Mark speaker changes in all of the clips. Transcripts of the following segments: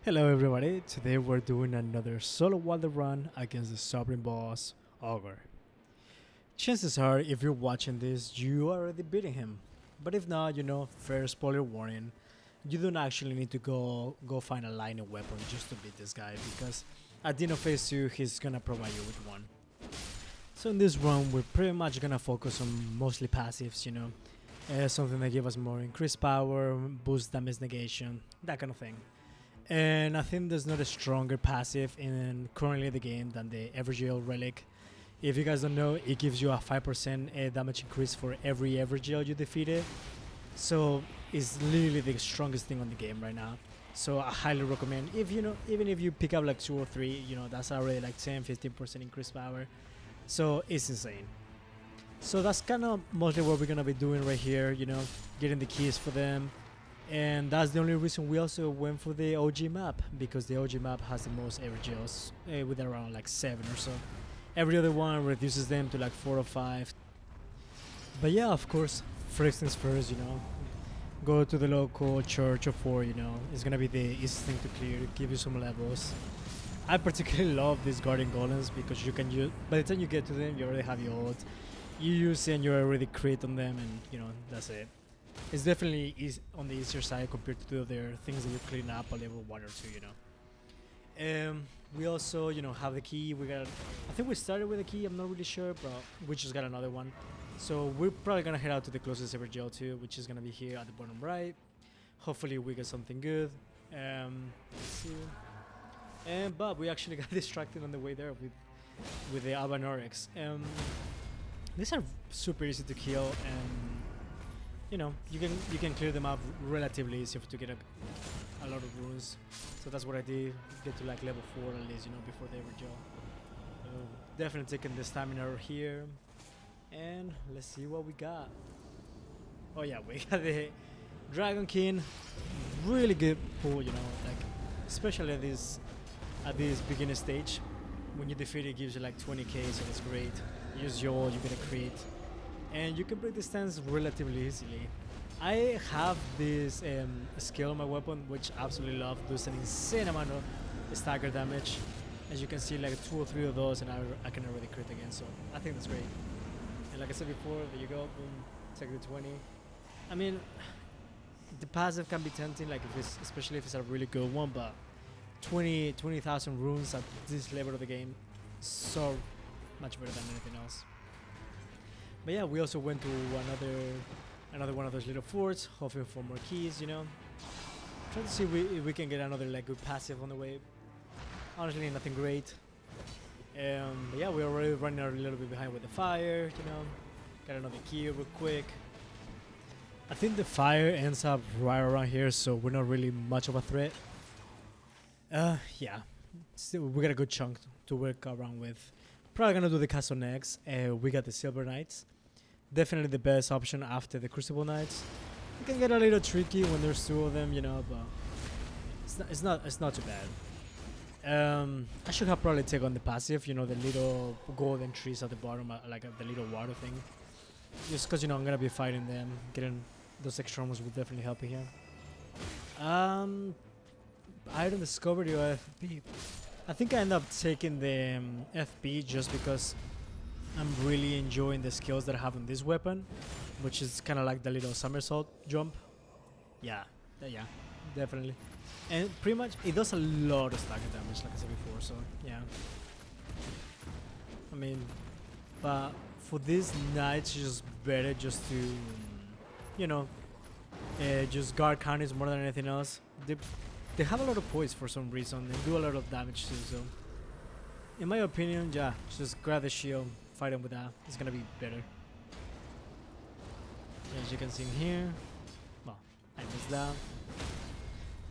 Speaker 1: Hello everybody, today we're doing another solo Wylder run against the Sovereign Boss Augur. Chances are, if you're watching this, you are already beating him. But if not, fair spoiler warning, you don't actually need to go find a lightning weapon just to beat this guy, because at the end of phase 2, he's gonna provide you with one. So in this run, we're pretty much gonna focus on mostly passives, something that give us more increased power, boost damage negation, that kind of thing. And I think there's not a stronger passive in currently the game than the Evergale Relic. If you guys don't know, it gives you a 5% damage increase for every Evergale you defeated. So it's literally the strongest thing on the game right now. So I highly recommend, if even if you pick up like 2 or 3, that's already like 10-15% increased power. So it's insane. So that's kind of mostly what we're gonna be doing right here, getting the keys for them. And that's the only reason we also went for the OG map, because the OG map has the most Evergales with around like 7 or so. Every other one reduces them to like 4 or 5. But yeah, of course, first things first, go to the local church of 4, it's gonna be the easiest thing to clear, give you some levels. I particularly love these guardian golems because you can use, by the time you get to them, you already have your ult. You use it and you're already crit on them, and that's it. It's definitely on the easier side compared to the other things that you clean up a level 1 or 2, we also, have the key. I think we started with a key, I'm not really sure, but we just got another one. So we're probably gonna head out to the closest Evergale too, which is gonna be here at the bottom right. Hopefully we get something good. Let's see. But we actually got distracted on the way there with the Albanorex. These are super easy to kill, and you can clear them up relatively easy to get a lot of runes. So that's what I did, get to like level 4 at least, before they were jaw. Definitely taking the stamina here, and let's see what we got. Oh yeah, we got the Dragon King, really good pull, like especially at this beginner stage. When you defeat it, gives you like 20k, so that's great. Use your ult, you get a crit, and you can break the stance relatively easily. I have this skill on my weapon, which I absolutely love, does an insane amount of stagger damage. As you can see, like 2 or 3 of those, and I can already crit again, so I think that's great. And like I said before, there you go, boom, take the 20. I mean, the passive can be tempting, like especially if it's a really good one, but 20,000 runes at this level of the game, so much better than anything else. But yeah, we also went to another one of those little forts, hoping for more keys, Trying to see if we can get another like good passive on the way. Honestly, nothing great. But yeah, we're already running a little bit behind with the fire, Got another key real quick. I think the fire ends up right around here, so we're not really much of a threat. Yeah. Still, we got a good chunk to work around with. Probably gonna do the castle next. We got the Silver Knights. Definitely the best option after the Crucible Knights. It can get a little tricky when there's 2 of them, but it's not too bad. I should have probably taken on the passive, the little golden trees at the bottom, like the little water thing. Just because I'm gonna be fighting them, getting those extra ones will definitely help me here. I don't discover the FP. I think I end up taking the FP just because I'm really enjoying the skills that I have on this weapon, which is kind of like the little somersault jump. Yeah, definitely. And pretty much it does a lot of stagger damage, like I said before. So yeah. I mean, but for these knights, it's just better just to, just guard counters more than anything else. They have a lot of poise for some reason. They do a lot of damage too, so in my opinion, yeah, just grab the shield, fight them with that. It's gonna be better. As you can see in here, well, I missed that.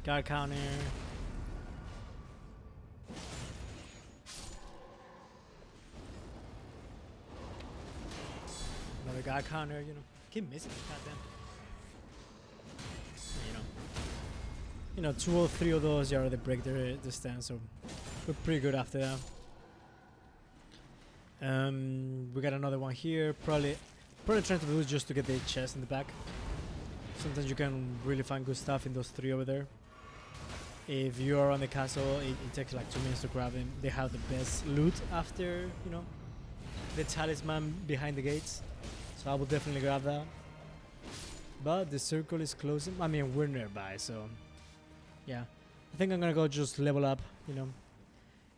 Speaker 1: Guard counter. Another guard counter, Keep missing it, goddamn. 2 or 3 of those, you already break the stance, so we're pretty good after that. We got another one here, probably trying to do just to get the chest in the back. Sometimes you can really find good stuff in those 3 over there. If you are on the castle, it takes like 2 minutes to grab them. They have the best loot after, you know, the talisman behind the gates. So I will definitely grab that. But the circle is closing. I mean, we're nearby, so yeah. I think I'm gonna go just level up, you know,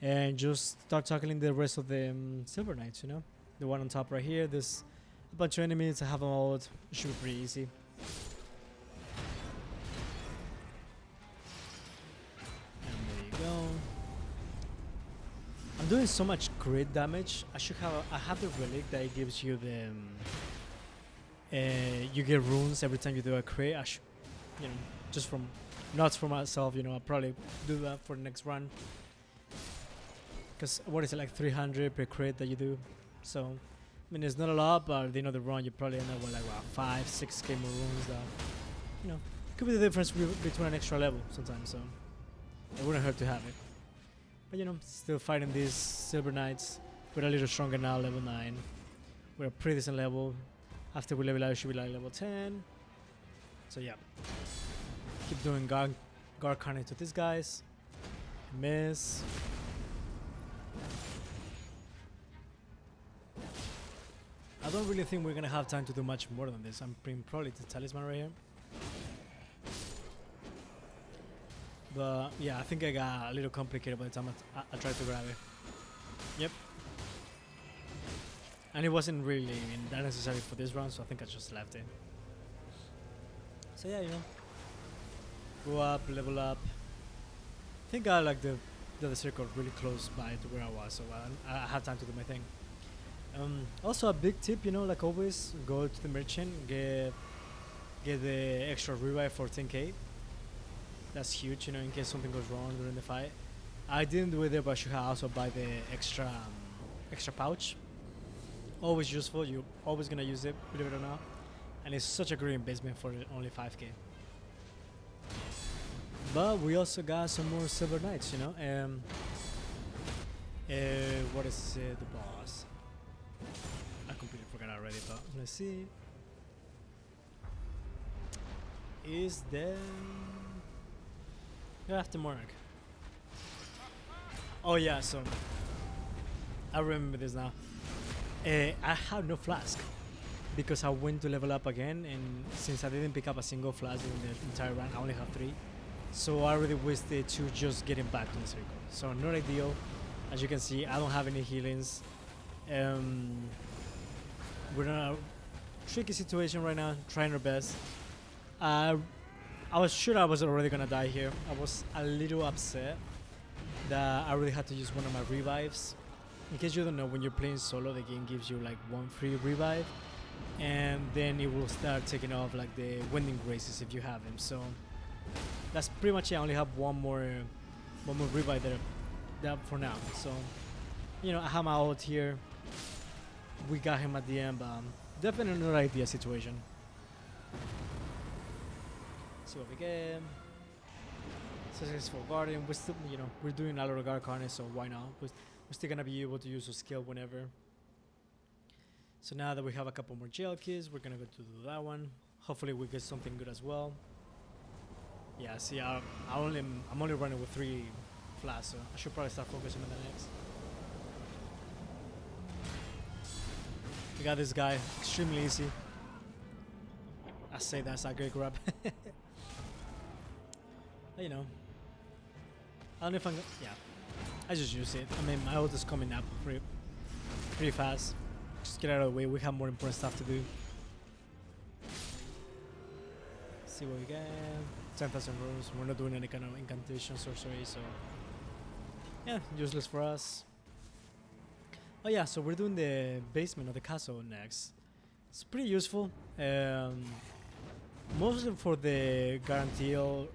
Speaker 1: and just start tackling the rest of the Silver Knights, you know. The one on top right here. There's a bunch of enemies. I have them all. It should be pretty easy. I'm doing so much crit damage. I have the relic that gives you the you get runes every time you do a crit. You know, just from not for myself. You know, I'll probably do that for the next run. Cause what is it, like 300 per crit that you do? So I mean, it's not a lot, but at the end of the run, you probably end up with like around 5-6k more runes. That, you know, could be the difference between an extra level sometimes. So it wouldn't hurt to have it. But you know, still fighting these Silver Knights. We're a little stronger now, level 9. We're a pretty decent level. After we level out, we should be like level 10. So yeah. Keep doing guard carnage to these guys. Miss. I don't really think we're gonna have time to do much more than this. I'm bringing probably the talisman right here. But yeah, I think I got a little complicated by the time I tried to grab it. Yep. And it wasn't really that necessary for this round, so I think I just left it. So yeah, you know. Go up, level up. I think I like the circle really close by to where I was, so I have time to do my thing. Also a big tip, you know, like always, go to the merchant, get the extra revive for 10k. That's huge, you know, in case something goes wrong during the fight. I didn't do it there, but I should have also buy the extra pouch. Always useful. You're always gonna use it, believe it or not. And it's such a great investment for only 5k. But we also got some more Silver Knights, you know. What is the boss? I completely forgot already, but let's see. Is there? You're after Monarch. Oh yeah, so I remember this now. I have no flask because I went to level up again, and since I didn't pick up a single flask during the entire run, I only have 3. So I already wasted 2 just getting back to the circle. So not ideal. As you can see, I don't have any healings. We're in a tricky situation right now, trying our best. I was sure I was already gonna die here. I was a little upset that I really had to use one of my revives. In case you don't know, when you're playing solo, the game gives you like 1 free revive, and then it will start taking off like the winding graces if you have them. So that's pretty much it. I only have one more revive there for now. So you know, I have my ult here. We got him at the end, but definitely not ideal situation. See what we get. Successful guardian. We're still, you know, we're doing a lot of guard carnage, so why not? We're still gonna be able to use a skill whenever. So now that we have a couple more jail keys, we're gonna go to do that one. Hopefully we get something good as well. Yeah, see, I'm only running with 3 flasks, so I should probably start focusing on the next. We got this guy, extremely easy. I say that's a great grab. You know, I don't know if I'm. Yeah, I just use it. I mean, my ult is coming up pretty fast. Just get out of the way. We have more important stuff to do. See what we get. 10,000 runes. We're not doing any kind of incantation sorcery, so yeah, useless for us. Oh yeah, so we're doing the basement of the castle next. It's pretty useful. Mostly for the guaranteed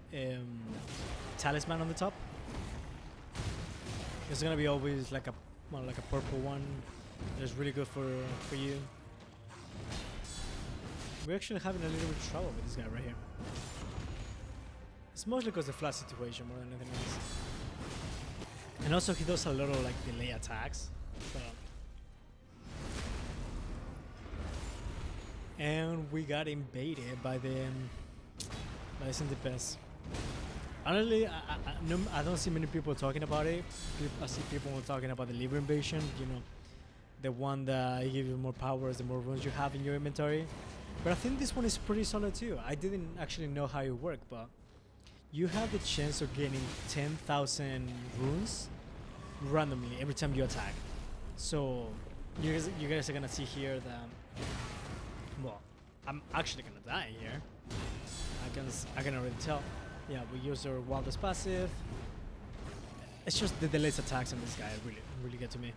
Speaker 1: talisman on the top. It's gonna be always like a purple one. That's really good for you. We're actually having a little bit of trouble with this guy right here. It's mostly because of the flash situation more than anything else. And also he does a lot of like delay attacks. So. And we got invaded by the Centipedes. Honestly, I don't see many people talking about it. I see people talking about the liver invasion. You know, the one that gives you more powers, the more runes you have in your inventory. But I think this one is pretty solid too. I didn't actually know how it worked, but you have the chance of getting 10,000 runes randomly every time you attack. So you guys are gonna see here that, well, I'm actually gonna die here. I can already tell. Yeah, we use our wildest passive. It's just the delayed attacks on this guy really get to me.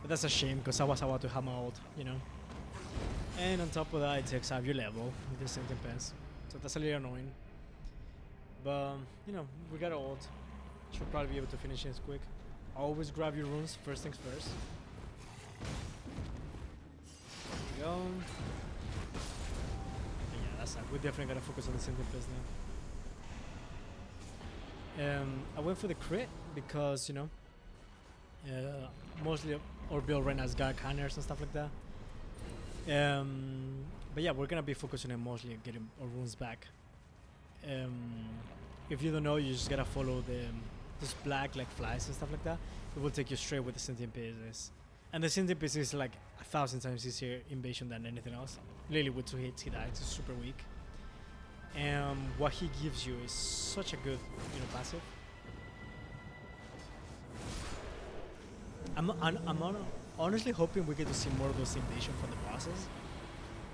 Speaker 1: But that's a shame because I was about to have my ult, you know. And on top of that, it takes out your level with the sentient pens, so that's a little annoying. But you know, we got ult. Should probably be able to finish this quick. Always grab your runes. First things first. There we go. And yeah, that's it. We definitely gotta focus on the sentient pens now. I went for the crit because, you know, mostly our build right now is got counters and stuff like that. But yeah, we're gonna be focusing on mostly getting our runes back. If you don't know, you just gotta follow those black like flies and stuff like that. It will take you straight with the sentient pieces. And the sentient piece is like 1,000 times easier invasion than anything else. Literally with 2 hits he dies. It's super weak. And what he gives you is such a good, you know, passive. I'm honestly hoping we get to see more of those invasion from the bosses,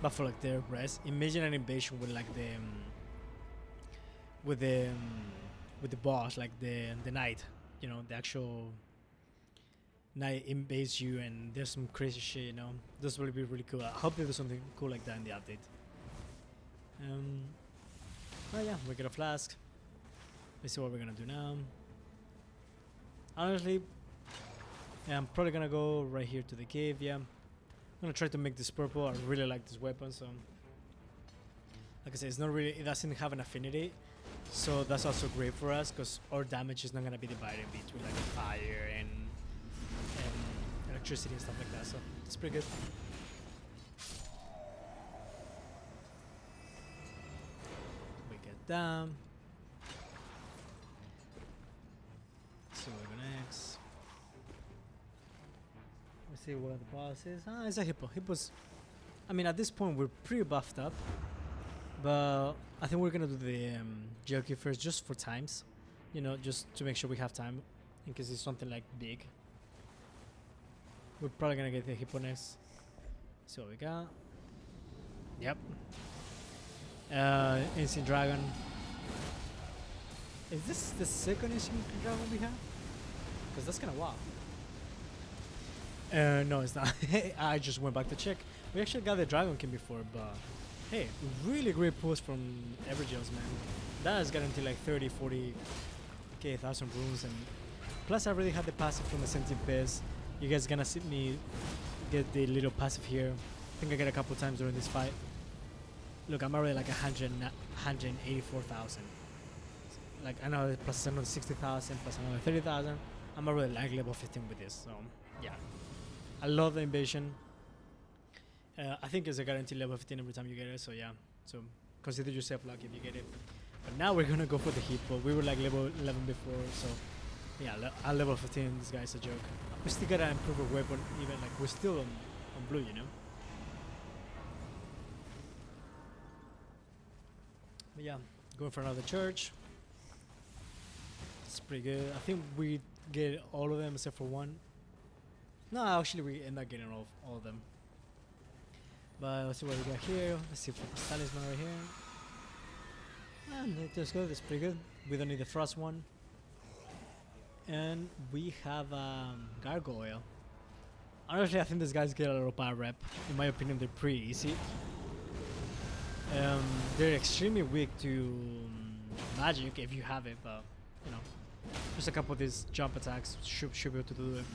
Speaker 1: but for like their rest. Imagine an invasion with like with the boss, like the knight, you know, the actual knight invades you, and there's some crazy shit, you know. This will be really cool. I hope there's something cool like that in the update. Oh yeah, we get a flask. Let's see what we're gonna do now. Honestly, yeah, I'm probably gonna go right here to the cave. Yeah, I'm gonna try to make this purple. I really like this weapon, so like I said, it's not really, it doesn't have an affinity, so that's also great for us because our damage is not gonna be divided between like fire and electricity and stuff like that. So it's pretty good. Down. So we're gonna next. Let's see what the boss is. Ah, it's a hippo. Hippos. I mean, at this point we're pretty buffed up, but I think we're gonna do the jerky first, just for times. You know, just to make sure we have time in case it's something like big. We're probably gonna get the hippo next. See what we got. Yep. Ancient Dragon. Is this the second Ancient Dragon we have? Because that's kind of wild. No, it's not. I just went back to check. We actually got the Dragon King before, but hey, really great post from Evergels, man. That is guaranteed like 30, 40k, 1,000 runes, and plus I already had the passive from the Sentient Piss. You guys gonna see me get the little passive here. I think I get a couple times during this fight. Look, I'm already like 184,000. Like I know plus another 60,000 plus another 30,000. I'm already like level 15 with this. So yeah, I love the invasion. I think it's a guaranteed level 15 every time you get it. So yeah, so consider yourself lucky if you get it. But now we're gonna go for the hippo. We were like level 11 before, so yeah, at level 15, this guy's a joke. We still gotta improve our weapon. Even like we're still on blue, you know. But yeah, going for another church. It's pretty good. I think we get all of them except for one. No, actually we end up getting all of them. But let's see what we got here. Let's see for the talisman right here. And that's good. That's pretty good. We don't need the frost one. And we have gargoyle. Honestly, I think these guys get a little power rep. In my opinion, they're pretty easy. They're extremely weak to magic if you have it, but you know, just a couple of these jump attacks should be able to do it.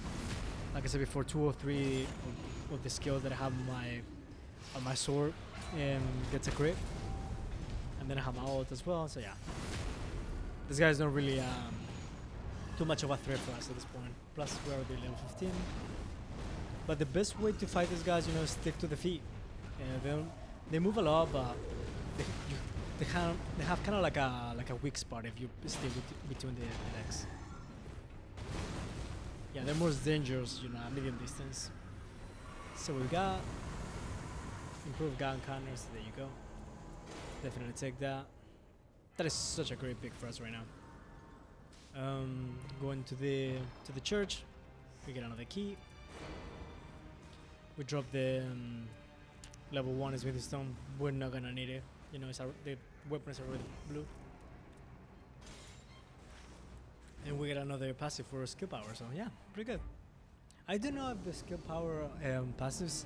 Speaker 1: Like I said before, 2 or 3 of the skills that I have on my sword gets a crit, and then I have my ult as well. So yeah, this guy's not really too much of a threat for us at this point. Plus we're already level 15. But the best way to fight these guys, you know, is stick to the feet. They move a lot, but they have kind of like a weak spot if you stay between the legs. Yeah, they're most dangerous, at medium distance. So we got improved gun counters. There you go. Definitely take that. That is such a great pick for us right now. Going to the church, we get another key. We drop the level 1 smithing stone. We're not gonna need it. The weapon is already blue. And we get another passive for skill power, so yeah, pretty good. I don't know if the skill power passives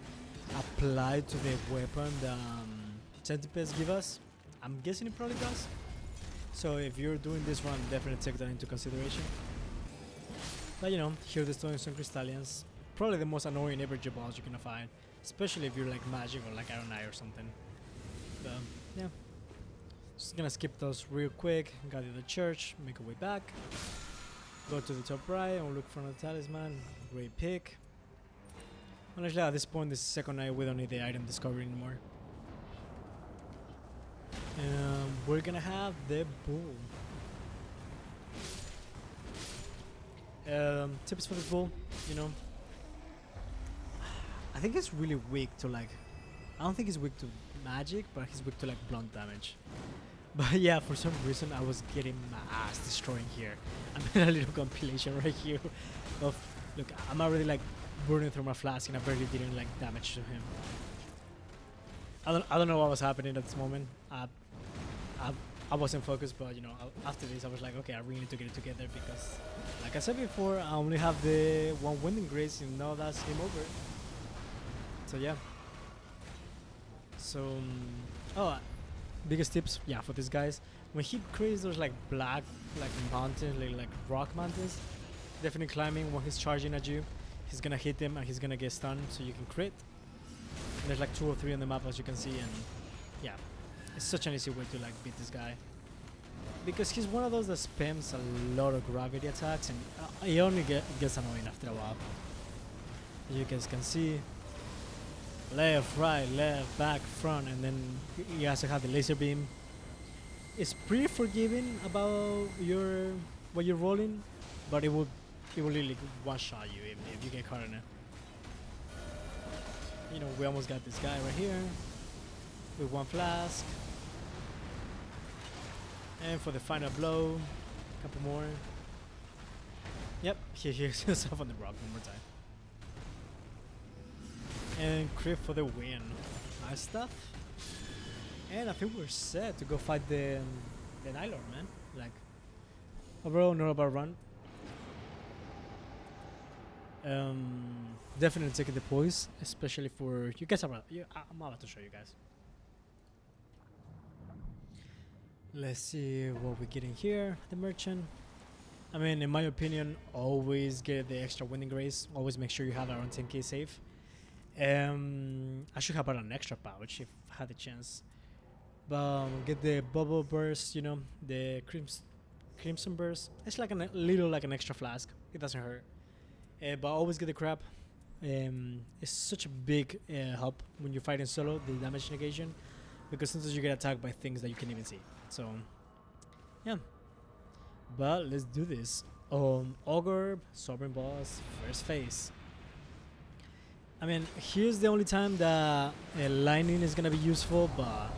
Speaker 1: apply to the weapon that centipedes give us. I'm guessing it probably does. So if you're doing this run, definitely take that into consideration. But here the stones and crystallians, probably the most annoying average boss you're gonna find, especially if you're like magic or like Iron Eye or something. But yeah, just gonna skip those real quick. Got to the church, make our way back. Go to the top right and look for the talisman. Great pick. Honestly, at this point, this second night, we don't need the item discovery anymore. We're gonna have the bull. Tips for the bull, I think it's really weak to I don't think he's weak to magic, but he's weak to blunt damage. But yeah, for some reason I was getting my ass destroying here. I made a little compilation right here of, look, I'm already burning through my flask and I barely didn't damage to him. I don't know what was happening at this moment. I wasn't focused, but after this I was like, okay, I really need to get it together because, like I said before, I only have the one winding grace and now that's game over. So yeah. So, biggest tips, yeah, for these guys. When he creates those black, mountains, like rock mountains, definitely climbing when he's charging at you. He's gonna hit them and he's gonna get stunned, so you can crit. And there's 2 or 3 on the map as you can see, and yeah, it's such an easy way to beat this guy. Because he's one of those that spams a lot of gravity attacks, and he only gets annoying after a while. As you guys can see, left, right, left, back, front, and then you also have the laser beam. It's pretty forgiving about what you're rolling, but it will really one-shot you if you get caught in it. We almost got this guy right here with 1 flask. And for the final blow, a couple more. Yep, he hears himself on the rock one more time. And crit for the win. Nice stuff. And I think we're set to go fight the Nightreign, man. Overall, not a bad run. Definitely taking the poise, especially for you guys. I'm about to show you guys. Let's see what we get in here. The merchant. I mean, in my opinion, always get the extra winning grace. Always make sure you have around 10k safe. I should have bought an extra pouch if I had the chance. But get the bubble burst, the crimson burst. It's like an extra flask. It doesn't hurt. But always get the crab. It's such a big help when you're fighting solo, the damage negation, because sometimes you get attacked by things that you can't even see. So, yeah. But let's do this. Augur, Sovereign Boss, first phase. I mean, here's the only time that lightning is gonna be useful, but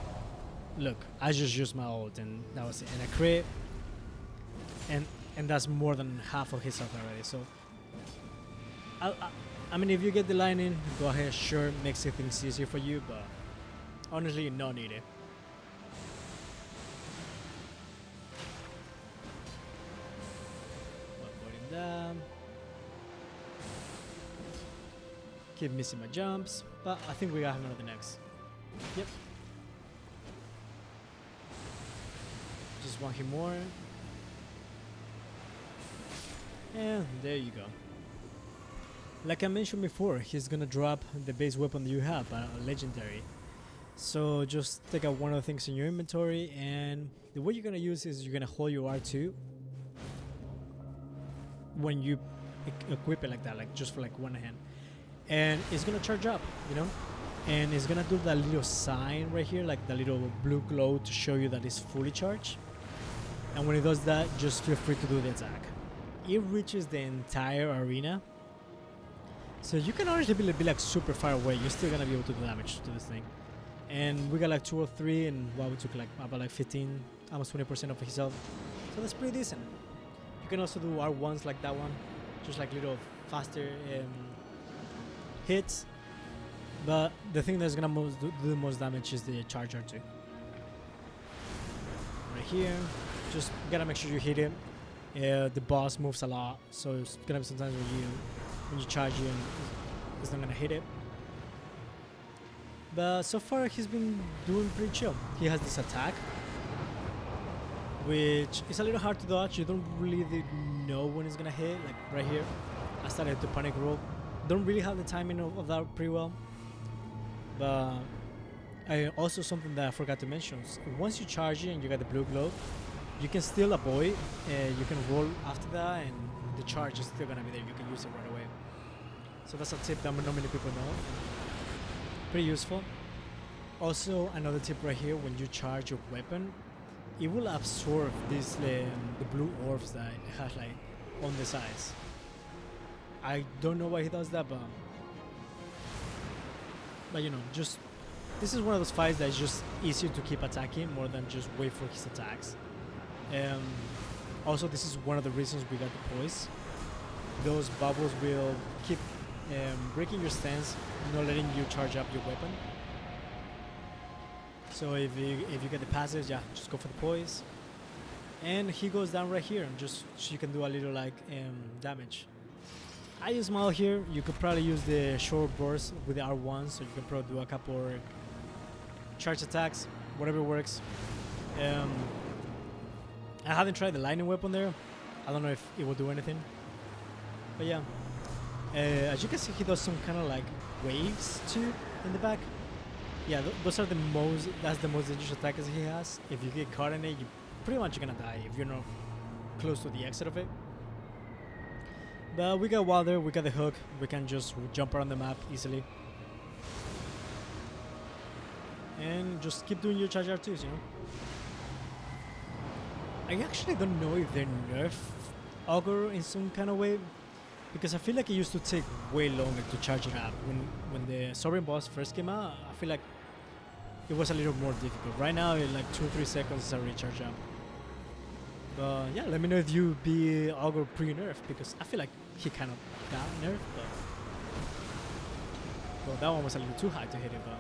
Speaker 1: look, I just used my ult and that was it. And I crit, and that's more than half of his health already. So, I mean, if you get the lightning, go ahead, sure, makes things easier for you, but honestly, no need it. Down. Keep missing my jumps, but I think we got him on the next. Yep. Just one hit more. And there you go. Like I mentioned before, he's gonna drop the base weapon that you have, a legendary. So just take out one of the things in your inventory, and the way you're gonna use is you're gonna hold your R2 when you equip it like that, like just for like one hand, and it's gonna charge up, and it's gonna do that little sign right here, like the little blue glow to show you that it's fully charged. And when it does that, just feel free to do the attack. It reaches the entire arena, so you can honestly be like super far away. You're still gonna be able to do damage to this thing. And we got like 2 or 3, and well, we took like about like 15, almost 20% of his health. So that's pretty decent. You can also do R1s like that one, just like little faster hits. But the thing that's gonna do the most damage is the charge R2. Right here, just gotta make sure you hit him. The boss moves a lot, so it's gonna be sometimes when you charge him, it's not gonna hit it. But so far he's been doing pretty chill. He has this attack, which is a little hard to dodge. You don't really know when it's gonna hit. Like right here, I started to panic roll. Don't really have the timing of that pretty well. But also something that I forgot to mention. Once you charge it and you got the blue glow, you can still avoid. You can roll after that, and the charge is still gonna be there. You can use it right away. So that's a tip that not many people know. Pretty useful. Also, another tip right here: when you charge your weapon, it will absorb this the blue orbs that it has like on the sides. I don't know why he does that, but you know, just this is one of those fights that is just easier to keep attacking more than just wait for his attacks. Also, this is one of the reasons we got the poise. Those bubbles will keep breaking your stance, not letting you charge up your weapon. So if you get the passage, yeah, just go for the poise. And he goes down right here, and just so you can do a little like damage. I use Mal here. You could probably use the short burst with the R1, so you can probably do a couple charge attacks, whatever works. I haven't tried the lightning weapon there. I don't know if it will do anything. But yeah, as you can see, he does some kind of like waves too in the back. Yeah, those are that's the most dangerous attack he has. If you get caught in it, you pretty much gonna die if you're not close to the exit of it. But we got Wylder, we got the hook, we can just jump around the map easily. And just keep doing your charge R2s, you know. I actually don't know if they nerf Augur in some kind of way, because I feel like it used to take way longer to charge it up. When the Sovereign Boss first came out, I feel like it was a little more difficult. Right now, in like 2-3 seconds, it's already charged up. But yeah, let me know if you be Augur pre-nerf, because I feel like he kind of got nerfed, but well, that one was a little too high to hit it. But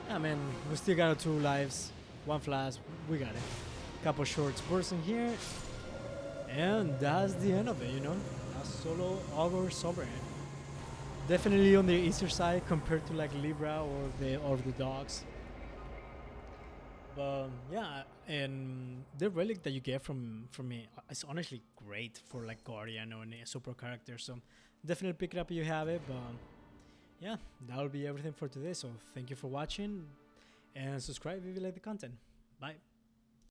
Speaker 1: yeah, man, we still got our 2 lives, 1 flash, we got it. Couple shorts bursting here, and that's the end of it, you know. That's solo Augur Sovereign. Definitely on the easier side compared to like Libra or the dogs. But yeah, and the relic that you get from me is honestly great for like Guardian or a super character. So definitely pick it up if you have it. But yeah, that'll be everything for today. So thank you for watching, and subscribe if you like the content. Bye.